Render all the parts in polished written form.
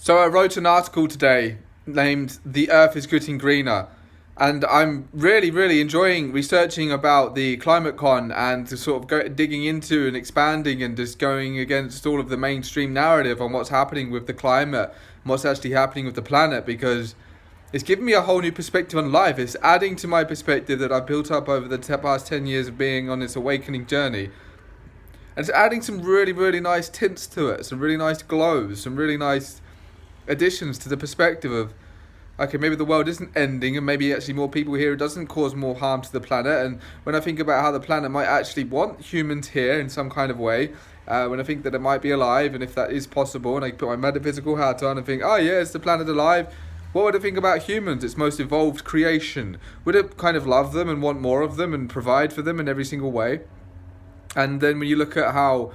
So I wrote an article today named "The Earth is Getting Greener," and I'm really enjoying researching about the climate con and to sort of digging into and expanding and just going against all of the mainstream narrative on what's happening with the climate and what's actually happening with the planet, because it's given me a whole new perspective on life. It's adding to my perspective that I've built up over the past 10 years of being on this awakening journey. And it's adding some really nice tints to it, some really nice glows, some really nice additions to the perspective of, okay, maybe the world isn't ending and maybe actually more people here, it doesn't cause more harm to the planet. And when I think about how the planet might actually want humans here in some kind of way, when I think that it might be alive, and if that is possible, and I put my metaphysical hat on and think, oh yeah, is the planet alive? What would it think about humans, its most evolved creation? Would it kind of love them and want more of them and provide for them in every single way? And then when you look at how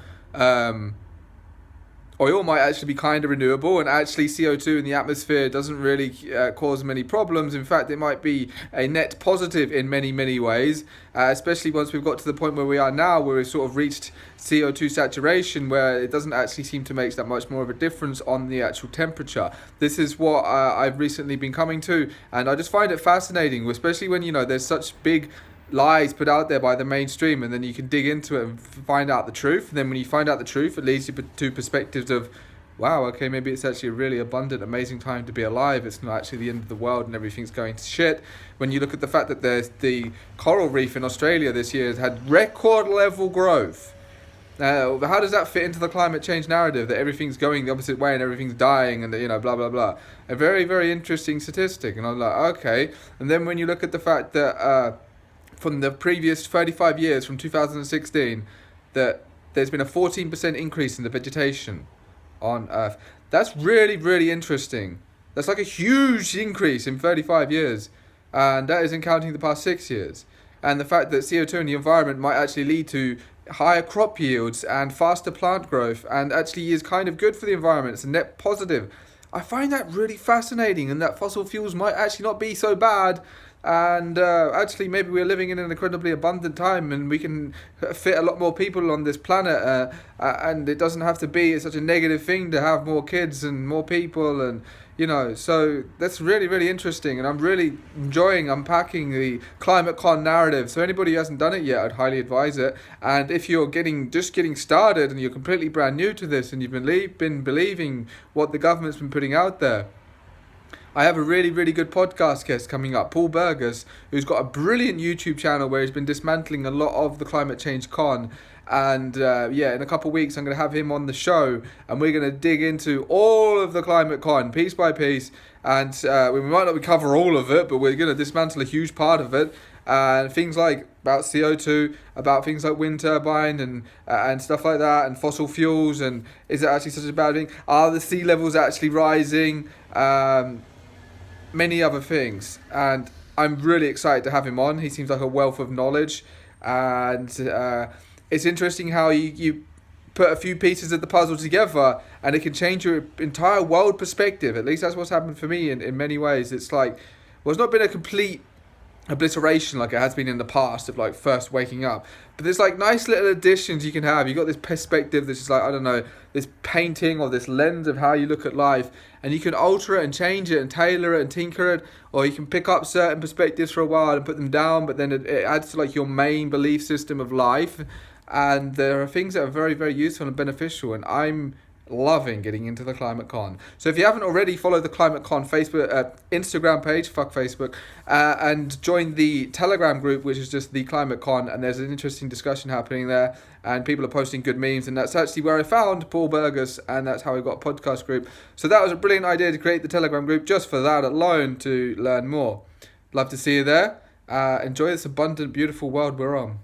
oil might actually be kind of renewable, and actually CO2 in the atmosphere doesn't really cause many problems. In fact, it might be a net positive in many ways, especially once we've got to the point where we are now, where we've sort of reached CO2 saturation, where it doesn't actually seem to make that much more of a difference on the actual temperature. This is what I've recently been coming to, and I just find it fascinating, especially when, there's such big lies put out there by the mainstream, and then you can dig into it and find out the truth. And then when you find out the truth, it leads you to perspectives of, wow, okay, maybe it's actually a really abundant, amazing time to be alive. It's not actually the end of the world and everything's going to shit. When you look at the fact that there's the coral reef in Australia this year has had record level growth. How does that fit into the climate change narrative, that everything's going the opposite way and everything's dying and blah blah? A very interesting statistic. And I'm like, okay. And then when you look at the fact that from the previous 35 years, from 2016, that there's been a 14% increase in the vegetation on Earth. That's really interesting. That's like a huge increase in 35 years. And that isn't counting the past 6 years. And the fact that CO2 in the environment might actually lead to higher crop yields and faster plant growth, and actually is kind of good for the environment. It's a net positive. I find that really fascinating, and that fossil fuels might actually not be so bad. And actually, maybe we're living in an incredibly abundant time, and we can fit a lot more people on this planet, and it doesn't have to be such a negative thing to have more kids and more people, and so that's really interesting, and I'm really enjoying unpacking the climate con narrative. So anybody who hasn't done it yet, I'd highly advise it. And if you're just getting started and you're completely brand new to this, and you've been believing what the government's been putting out there, I have a really good podcast guest coming up, Paul Burgess, who's got a brilliant YouTube channel where he's been dismantling a lot of the climate change con. And in a couple of weeks, I'm going to have him on the show, and we're going to dig into all of the climate con, piece by piece. And we might not cover all of it, but we're going to dismantle a huge part of it. And things like about CO2, about things like wind turbine and stuff like that, and fossil fuels, and is it actually such a bad thing? Are the sea levels actually rising? Many other things, and I'm really excited to have him on. He seems like a wealth of knowledge, and it's interesting how you put a few pieces of the puzzle together and it can change your entire world perspective. At least that's what's happened for me in many ways. It's like, well, it's not been a complete obliteration like it has been in the past of like first waking up, but there's like nice little additions you can have. You got this perspective, this is like, I don't know, this painting or this lens of how you look at life, and you can alter it and change it and tailor it and tinker it, or you can pick up certain perspectives for a while and put them down, but then it adds to like your main belief system of life. And there are things that are very useful and beneficial, and I'm loving getting into the climate con. So if you haven't already, follow the climate con Facebook Instagram page, fuck Facebook, and join the Telegram group, which is just the climate con, and there's an interesting discussion happening there, and people are posting good memes, and that's actually where I found Paul Burgess, and that's how we got a podcast group. So that was a brilliant idea to create the Telegram group just for that alone, to learn more. Love to see you there. Enjoy this abundant, beautiful world we're on.